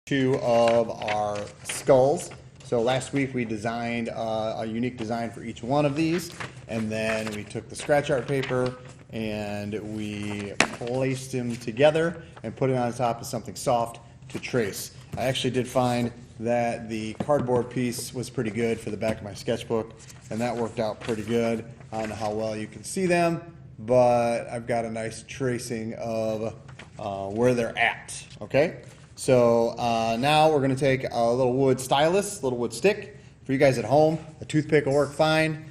Two of our skulls. So last week we designed a unique design for each one of these, and then we took the scratch art paper and we placed them together and put it on top of something soft to trace. I actually did find that the cardboard piece was pretty good for the back of my sketchbook, and that worked out pretty good. I don't know how well you can see them, but I've got a nice tracing of where they're at, okay? So now we're going to take a little wood stylus, a little wood stick. For you guys at home, a toothpick will work fine.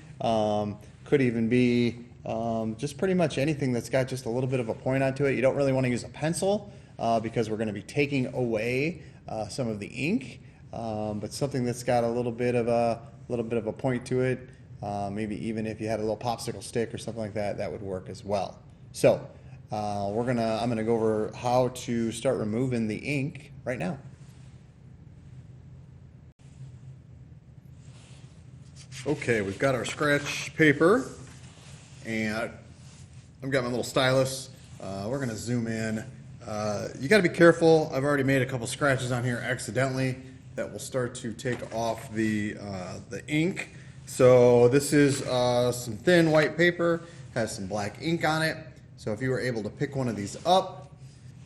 Could even be just pretty much anything that's got just a little bit of a point onto it. You don't really want to use a pencil because we're going to be taking away some of the ink, but something that's got a little bit of a point to it. Maybe even if you had a little popsicle stick or something like that, that would work as well. So I'm gonna go over how to start removing the ink right now. Okay, we've got our scratch paper, and I've got my little stylus. We're gonna zoom in. You got to be careful. I've already made a couple scratches on here accidentally that will start to take off the ink. So this is some thin white paper, has some black ink on it. So if you were able to pick one of these up,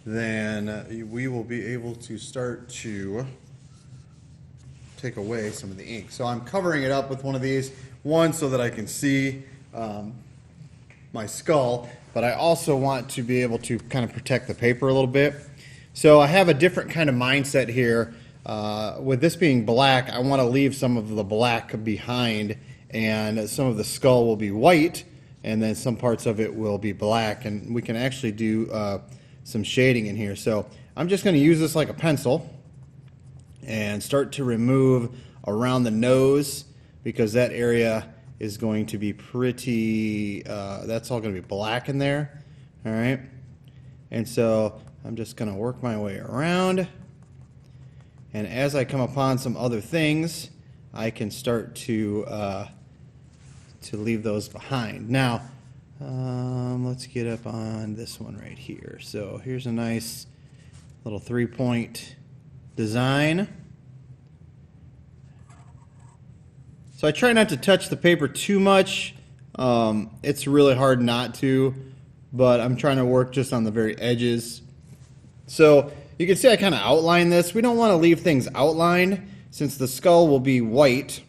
then we will be able to start to take away some of the ink. So I'm covering it up with one of these, one so that I can see my skull, but I also want to be able to kind of protect the paper a little bit. So I have a different kind of mindset here. With this being black, I want to leave some of the black behind, and some of the skull will be white, and then some parts of it will be black, and we can actually do some shading in here. So I'm just going to use this like a pencil and start to remove around the nose, because that area is going to be pretty, that's all going to be black in there. All right, and so I'm just going to work my way around, and as I come upon some other things, I can start to leave those behind. Now, let's get up on this one right here. So here's a nice little 3-point design. So I try not to touch the paper too much. It's really hard not to, but I'm trying to work just on the very edges. So you can see I kind of outline this. We don't want to leave things outlined since the skull will be white.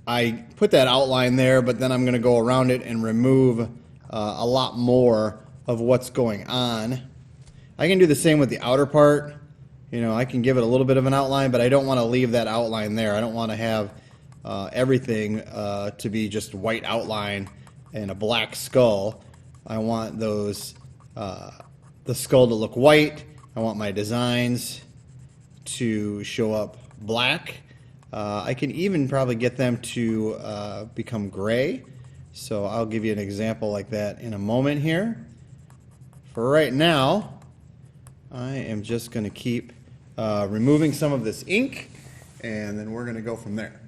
I put that outline there, but then I'm going to go around it and remove a lot more of what's going on. I can do the same with the outer part. You know, I can give it a little bit of an outline, but I don't want to leave that outline there. I don't want to have everything to be just white outline and a black skull. I want those the skull to look white. I want my designs to show up black. I can even probably get them to become gray. So I'll give you an example like that in a moment here. For right now, I am just going to keep removing some of this ink, and then we're going to go from there.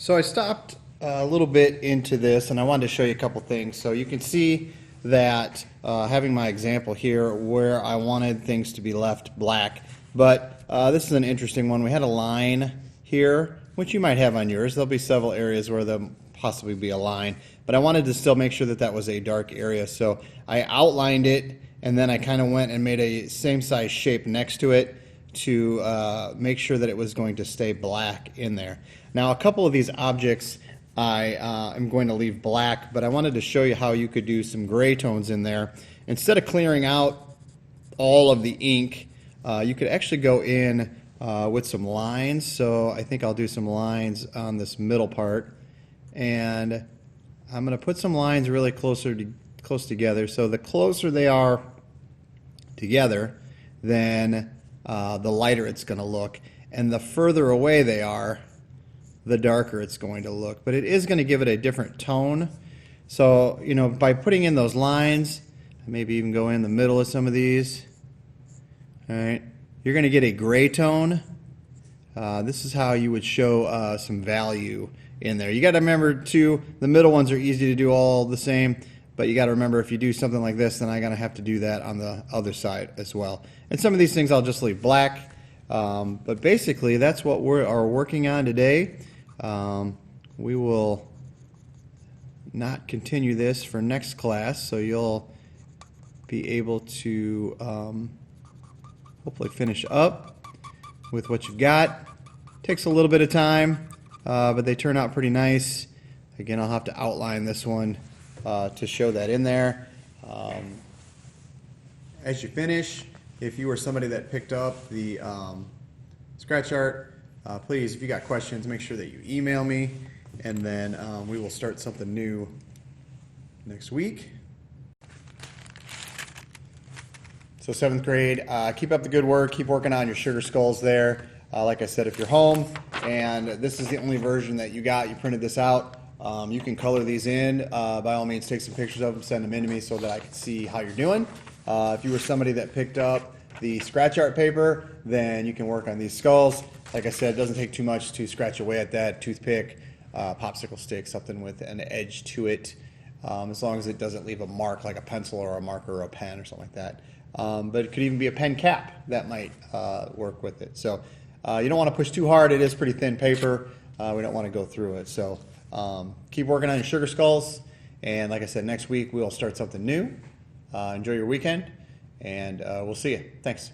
So I stopped a little bit into this, and I wanted to show you a couple things. So you can see that having my example here where I wanted things to be left black, but this is an interesting one. We had a line here, which you might have on yours. There'll be several areas where there'll possibly be a line, but I wanted to still make sure that that was a dark area. So I outlined it, and then I kind of went and made a same size shape next to it to make sure that it was going to stay black in there. Now, a couple of these objects I am going to leave black, but I wanted to show you how you could do some gray tones in there. Instead of clearing out all of the ink, you could actually go in with some lines. So I think I'll do some lines on this middle part, and I'm going to put some lines really close together. So the closer they are together, then the lighter it's going to look, and the further away they are, the darker it's going to look. But it is going to give it a different tone. So, you know, by putting in those lines, maybe even go in the middle of some of these, all right, you're going to get a gray tone. This is how you would show some value in there. You got to remember too, the middle ones are easy to do all the same, but you got to remember if you do something like this, then I'm going to have to do that on the other side as well. And some of these things I'll just leave black, but basically that's what we are working on today. We will not continue this for next class, so you'll be able to hopefully finish up with what you've got. Takes a little bit of time, but they turn out pretty nice. Again, I'll have to outline this one to show that in there. As you finish, if you were somebody that picked up the scratch art, please, if you got questions, make sure that you email me, and then we will start something new next week. So 7th grade, keep up the good work, keep working on your sugar skulls there. Like I said, if you're home and this is the only version that you got, you printed this out, you can color these in. By all means, take some pictures of them, send them in to me so that I can see how you're doing. If you were somebody that picked up the scratch art paper, then you can work on these skulls. Like I said, it doesn't take too much to scratch away at that. Toothpick, popsicle stick, something with an edge to it, as long as it doesn't leave a mark like a pencil or a marker or a pen or something like that. But it could even be a pen cap that might work with it. So you don't want to push too hard. It is pretty thin paper. We don't want to go through it. So keep working on your sugar skulls. And like I said, next week we'll start something new. Enjoy your weekend, and we'll see you. Thanks.